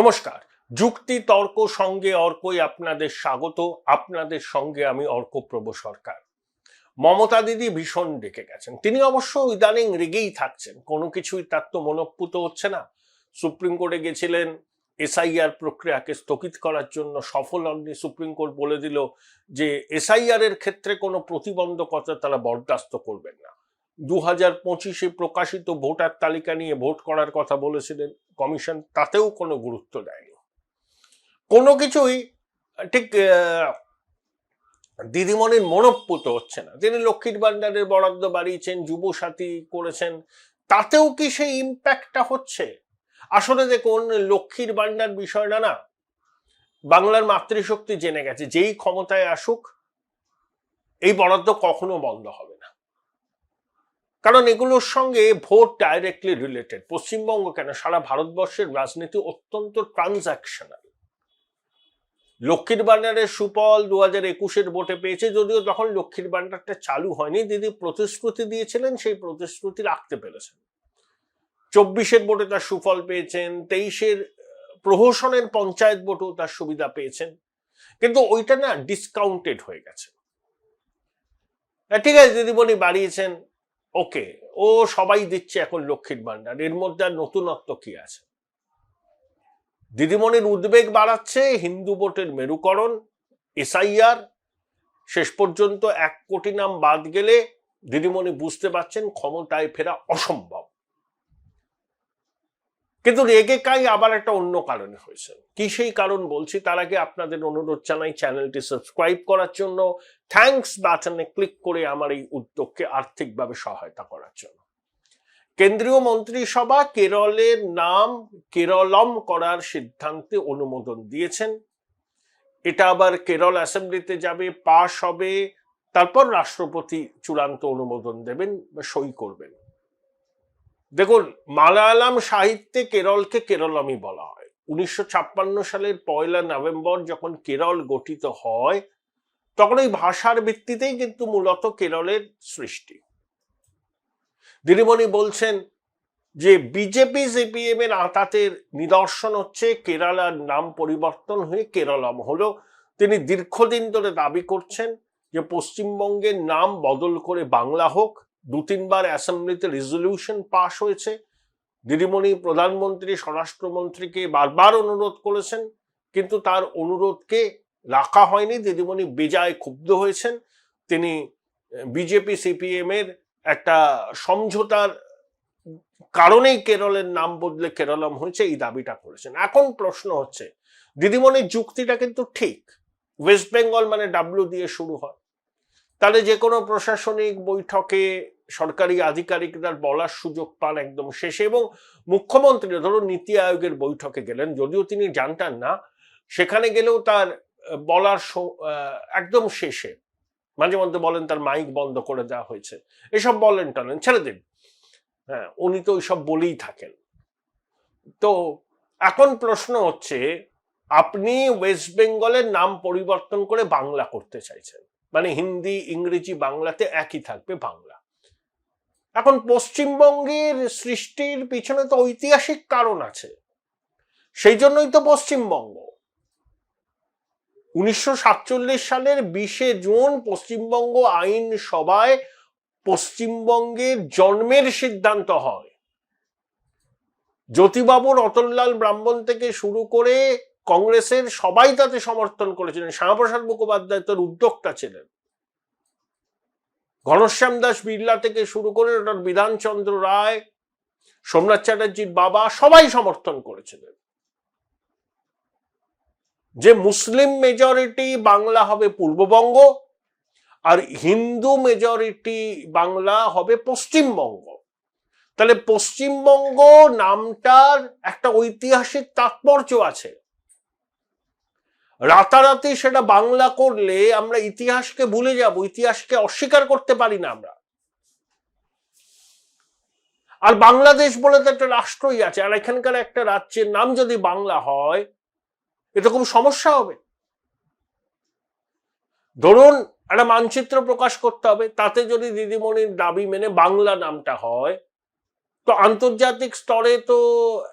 নমস্কার। যুক্তি তর্ক সঙ্গে অর্কই আপনাদের স্বাগত। আপনাদের সঙ্গে আমি অর্কপ্রভ সরকার। মমতা দিদি ভীষণ ডেকে গেছেন। তিনি অবশ্য ইদানিং রেগেই থাকছেন, কোনো কিছুই তার তো মনঃপুত হচ্ছে না। সুপ্রিম কোর্টে গেছিলেন এসআইআর প্রক্রিয়াকে স্থগিত করার জন্য, সফল হননি। সুপ্রিম কোর্ট বলে দিল যে এসআইআর এর ক্ষেত্রে কোনো প্রতিবন্ধকতা তারা বরদাস্ত করবেন না। 2025-এ প্রকাশিত ভোটার তালিকা নিয়ে ভোট করার কথা বলেছিলেন কমিশন, তাতেও কোনো গুরুত্ব দেয়নি। কোনো কিছুই ঠিক দিদিমণির মনঃপুত হচ্ছে না। তিনি লক্ষ্মীর ভান্ডারের বরাদ্দ বাড়িয়েছেন, যুবসাথী করেছেন, তাতেও কি সেই ইম্প্যাক্টটা হচ্ছে? আসলে দেখুন, লক্ষ্মীর ভান্ডার বিষয়টা না বাংলার মাতৃশক্তি জেনে গেছে, যেই ক্ষমতায় আসুক এই বরাদ্দ কখনো বন্ধ হবে না, কারণ এগুলোর সঙ্গে ভোট ডাইরেক্টলি রিলেটেড। পশ্চিমবঙ্গ কেন, সারা ভারতবর্ষের রাজনীতি অত্যন্ত ট্রানজাকশনাল। লক্ষ্মীর ভান্ডারের সুফল 2021-এর ভোটে পেয়েছে, যদিও তখন লক্ষ্মীর ভান্ডারটা চালু হয়নি। দিদি প্রতিশ্রুতি দিয়েছিলেন, সেই প্রতিশ্রুতি রাখতে পেরেছেন। 24-এর ভোটে তার সুফল পেয়েছেন, 23-এর প্রহসনের পঞ্চায়েত ভোটেও তার সুবিধা পেয়েছেন, কিন্তু ওইটা না ডিসকাউন্টেড হয়ে গেছে। ঠিক আছে, দিদিমণি বাড়িয়েছেন, ওকে, ও সবাই দিচ্ছে এখন লক্ষ্মীর ভান্ডার, এর মধ্যে আর নতুনত্ব কি আছে? দিদিমণির উদ্বেগ বাড়াচ্ছে হিন্দু ভোটের মেরুকরণ, এসআইআর। শেষ পর্যন্ত 1 কোটি নাম বাদ গেলে দিদিমণি বুঝতে পারছেন ক্ষমতায় ফেরা অসম্ভব। কিন্তু রেগে কাই আবার একটা অন্য কারণে হয়েছে। কি সেই কারণ বলছি, তার আগে আপনাদের অনুরোধ জানাই চ্যানেলটি সাবস্ক্রাইব করার জন্য, থ্যাঙ্কস বাটনে ক্লিক করে আমার এই উদ্যোগকে আর্থিকভাবে সহায়তা করার জন্য। কেন্দ্রীয় মন্ত্রিসভা কেরলের নাম কেরলম করার সিদ্ধান্তে অনুমোদন দিয়েছেন। এটা আবার কেরল অ্যাসেম্বলিতে যাবে, পাশ হবে, তারপর রাষ্ট্রপতি চূড়ান্ত অনুমোদন দেবেন বা সই করবেন। দেখুন, মালায়ালাম সাহিত্যে কেরলকে কেরলমই বলা হয়। 1956 সালের 1 নভেম্বর যখন কেরল গঠিত হয়, তখন এই ভাষার ভিত্তিতেই কিন্তু মূলত কেরলের সৃষ্টি। দিদিমণি বলছেন যে বিজেপি সিপিএম এর আঁতাতের নিদর্শন হচ্ছে কেরালার নাম পরিবর্তন হয়ে কেরলম হলো। তিনি দীর্ঘদিন ধরে দাবি করছেন যে পশ্চিমবঙ্গের নাম বদল করে বাংলা হোক। 2-3 বার অ্যাসেম্বলিতে রেজলিউশন পাশ হয়েছে। দিদিমণি প্রধানমন্ত্রী, স্বরাষ্ট্রমন্ত্রীকে বারবার অনুরোধ করেছেন, কিন্তু তার অনুরোধকে রাখা হয়নি। দিদিমণি বেজায় ক্ষুব্ধ হয়েছেন। তিনি বিজেপি সিপিএম এর একটা সমঝোতার কারণেই কেরলের নাম বদলে কেরলম হয়েছে এই দাবিটা করেছেন। এখন প্রশ্ন হচ্ছে, দিদিমণির যুক্তিটা কিন্তু ঠিক। ওয়েস্ট বেঙ্গল মানে ডাব্লিউ দিয়ে শুরু হয়, তাহলে যে কোনো প্রশাসনিক বৈঠকে সরকারি আধিকারিকরা বলার সুযোগ পান একদম শেষে, এবং মুখ্যমন্ত্রী ধরুন নীতি আয়োগের বৈঠকে গেলেন, যদিও তিনি জানতেন না, সেখানে গেলেও তার বলার একদম শেষে। মাঝে মধ্যে বলেন তার মাইক বন্ধ করে দেওয়া হয়েছে, এসব বলেন টালেন, ছেড়ে দিন। হ্যাঁ, উনি তো ওইসব বলেই থাকেন। তো এখন প্রশ্ন হচ্ছে, আপনি ওয়েস্ট বেঙ্গলের নাম পরিবর্তন করে বাংলা করতে চাইছেন, মানে হিন্দি ইংরেজি বাংলাতে একই থাকবে বাংলা। এখন পশ্চিমবঙ্গের সৃষ্টির পিছনে তো ঐতিহাসিক কারণ আছে, সেই জন্যই তো পশ্চিমবঙ্গ। 1947 সালের 20শে জুন পশ্চিমবঙ্গ আইন সভায় পশ্চিমবঙ্গের জন্মের সিদ্ধান্ত হয়। জ্যোতিবাবু, রতনলাল ব্রাহ্মণ থেকে শুরু করে কংগ্রেসের সবাই তাতে সমর্থন করেছিলেন। শ্যামাপ্রসাদ মুখোপাধ্যায় তার উদ্যোক্তা ছিলেন। ঘনশ্যাম দাস বিড়লা থেকে শুরু করে বিধানচন্দ্র রায়, সোমনাথ চ্যাটার্জির বাবা, সবাই সমর্থন করেছিলেন যে মুসলিম মেজরিটি বাংলা হবে পূর্ববঙ্গ আর হিন্দু মেজরিটি বাংলা হবে পশ্চিমবঙ্গ। তাহলে পশ্চিমবঙ্গ নামটার একটা ঐতিহাসিক তাৎপর্য আছে। রাতারাতি সেটা বাংলা করলে আমরা ইতিহাসকে ভুলে যাব, ইতিহাসকে অস্বীকার করতে পারি না আমরা। আর বাংলাদেশ বলে তো একটা রাষ্ট্রই আছে, আর এখানকার একটা রাজ্যের নাম যদি বাংলা হয়, এটা খুব সমস্যা হবে। ধরুন একটা মানচিত্র প্রকাশ করতে হবে, তাতে যদি দিদিমণির দাবি মেনে বাংলা নামটা হয়, তো তো আন্তর্জাতিক স্তরে তো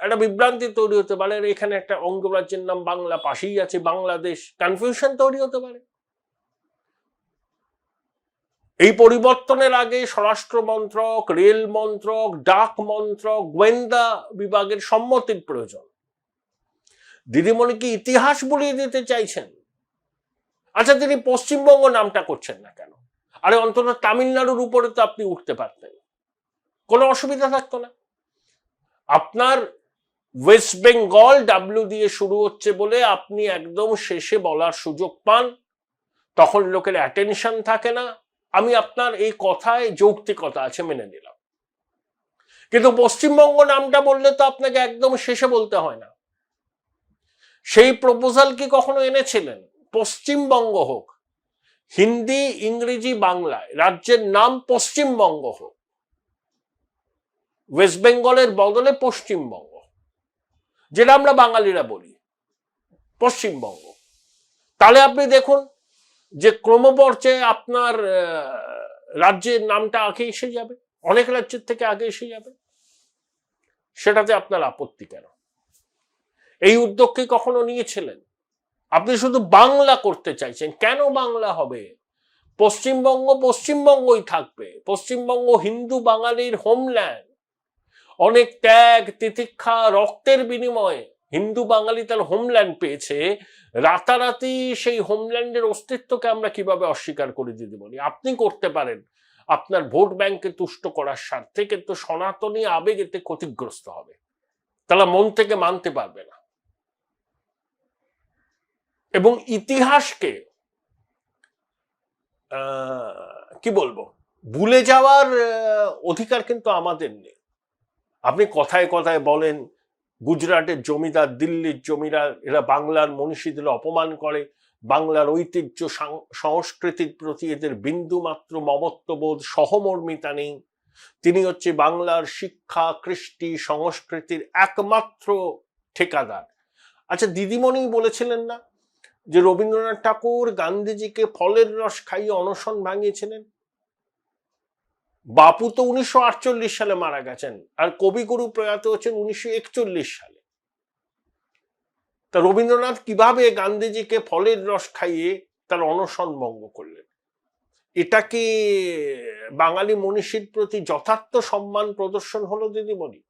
একটা বিভ্রান্তি তৈরি হতে পারে, এখানে একটা অঙ্গরাজ্যের নাম বাংলা, পাশেই আছে বাংলাদেশ, কনফিউশন তৈরি হতে পারে। এই পরিবর্তনের আগে স্বরাষ্ট্র মন্ত্রক, রেল মন্ত্রক, ডাক মন্ত্রক, গোয়েন্দা বিভাগের সম্মতির প্রয়োজন। দিদিমণি কি ইতিহাস বলিয়ে দিতে চাইছেন? আচ্ছা, তিনি পশ্চিমবঙ্গ নামটা করছেন না কেন? আরে অন্তত তামিলনাড়ুর উপরে তো আপনি উঠতে পারতেন, কোনো অসুবিধা থাকতো না। আপনার ওয়েস্ট বেঙ্গল ডাব্লিউ দিয়ে শুরু হচ্ছে বলে আপনি একদম শেষে বলার সুযোগ পান, তখন লোকের অ্যাটেনশন থাকে না। আমি আপনার এই কথায় যৌক্তিকতা আছে, মেনে নিলাম, কিন্তু পশ্চিমবঙ্গ নামটা বললে তো আপনাকে একদম শেষে বলতে হয় না। সেই প্রপোজাল কি কখনো এনেছিলেন? পশ্চিমবঙ্গ হোক, হিন্দি, ইংরেজি, বাংলায় রাজ্যের নাম পশ্চিমবঙ্গ হোক, ওয়েস্ট বেঙ্গলের বদলে পশ্চিমবঙ্গ, যেটা আমরা বাঙালিরা বলি পশ্চিমবঙ্গ। তাহলে আপনি দেখুন যে ক্রমপর্যায়ে আপনার রাজ্যের নামটা আগে এসে যাবে, অনেক রাজ্যের থেকে আগে এসে যাবে। সেটাতে আপনার আপত্তি কেন? এই উদ্যোগ কি কখনো নিয়েছিলেন? আপনি শুধু বাংলা করতে চাইছেন। কেন বাংলা হবে? পশ্চিমবঙ্গ পশ্চিমবঙ্গই থাকবে। পশ্চিমবঙ্গ হিন্দু বাঙালির হোমল্যান্ড। অনেক ত্যাগ, তিতিক্ষা, রক্তের বিনিময়ে হিন্দু বাঙালি তার হোমল্যান্ড পেয়েছে। রাতারাতি সেই হোমল্যান্ডের অস্তিত্বকে আমরা কিভাবে অস্বীকার করে দিতে পারি? আপনি করতে পারেন আপনার ভোট ব্যাংকে তুষ্ট করার স্বার্থে, কিন্তু সনাতনী আবেগ এতে ক্ষতিগ্রস্ত হবে, তারা মন থেকে মানতে পারবে না। এবং ইতিহাসকে কি বলবো, ভুলে যাওয়ার অধিকার কিন্তু আমাদের নেই। আপনি কথায় কথায় বলেন গুজরাটের জমিদার, দিল্লির জমিদার, এরা বাংলার মনীষীদের অপমান করে, বাংলার ঐতিহ্য সংস্কৃতির প্রতি এদের বিন্দু মাত্র মমত্ববোধ, সহমর্মিতা নেই। তিনি হচ্ছে বাংলার শিক্ষা, কৃষ্টি, সংস্কৃতির একমাত্র ঠিকাদার। আচ্ছা, দিদিমণি বলেছিলেন না যে রবীন্দ্রনাথ ঠাকুর গান্ধীজিকে ফলের রস খাইয়ে অনশন ভাঙিয়েছিলেন? বাপু তো 1948 সালে মারা গেছেন, আর কবিগুরু প্রয়াত হচ্ছেন 1941 সালে। তা রবীন্দ্রনাথ কিভাবে গান্ধীজিকে ফলের রস খাইয়ে তার অনশন ভঙ্গ করলেন? এটা কি বাঙালি মনীষীর প্রতি যথার্থ সম্মান প্রদর্শন হলো দিদিমণি?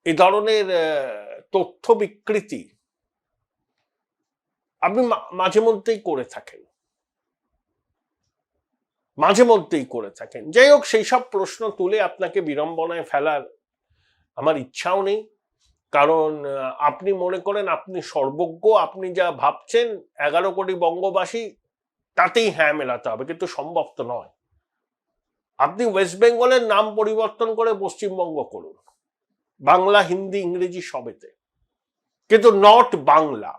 এই ধরনের তথ্য বিকৃতি আপনি মাঝে মধ্যেই করে থাকেন, যাই হোক, সেই সব প্রশ্ন তুলে আপনাকে বিড়ম্বনায় ফেলার আমার ইচ্ছাও নেই, কারণ আপনি মনে করেন আপনি সর্বজ্ঞ, আপনি যা ভাবছেন 11 কোটি বঙ্গবাসী তাতেই হ্যাঁ মেলাতে হবে, কিন্তু সম্ভব তো নয়। আপনি ওয়েস্ট বেঙ্গলের নাম পরিবর্তন করে পশ্চিমবঙ্গ করুন, বাংলা, হিন্দি, ইংরেজি সবেতে, কিন্তু নট বাংলা।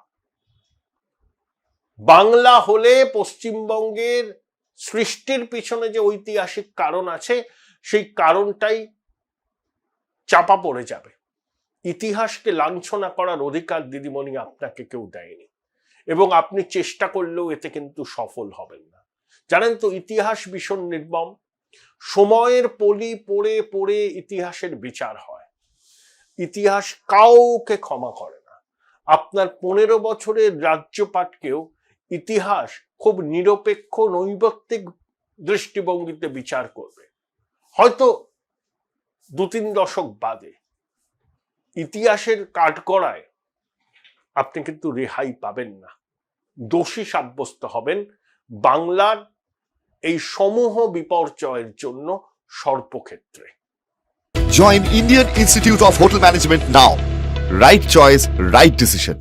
বাংলা হলে পশ্চিমবঙ্গের সৃষ্টির পিছনে যে ঐতিহাসিক কারণ আছে, সেই কারণটাই চাপা পড়ে যাবে। ইতিহাসকে লাঞ্ছনা করার অধিকার দিদিমণি আপনাকে কেউ দেয়নি, এবং আপনি চেষ্টা করলেও এতে কিন্তু সফল হবেন না। জানেন তো, ইতিহাস ভীষণ নির্মম। সময়ের পলি পড়ে পড়ে ইতিহাসের বিচার হয়। ইতিহাস কাউকে ক্ষমা করে না। আপনার 15 বছরের রাজ্যপাটকেও ইতিহাস খুব নিরপেক্ষ নৈবত্তিক দৃষ্টিভঙ্গিতে বিচার করবে, হয়তো 2-3 দশক বাদে। ইতিহাসের কাঠগড়ায় আপনি কিন্তু রেহাই পাবেন না, দোষী সাব্যস্ত হবেন বাংলার এই সমূহ বিপর্যয়ের জন্য সর্বক্ষেত্রে। Join Indian Institute of Hotel Management now. Right choice, right decision.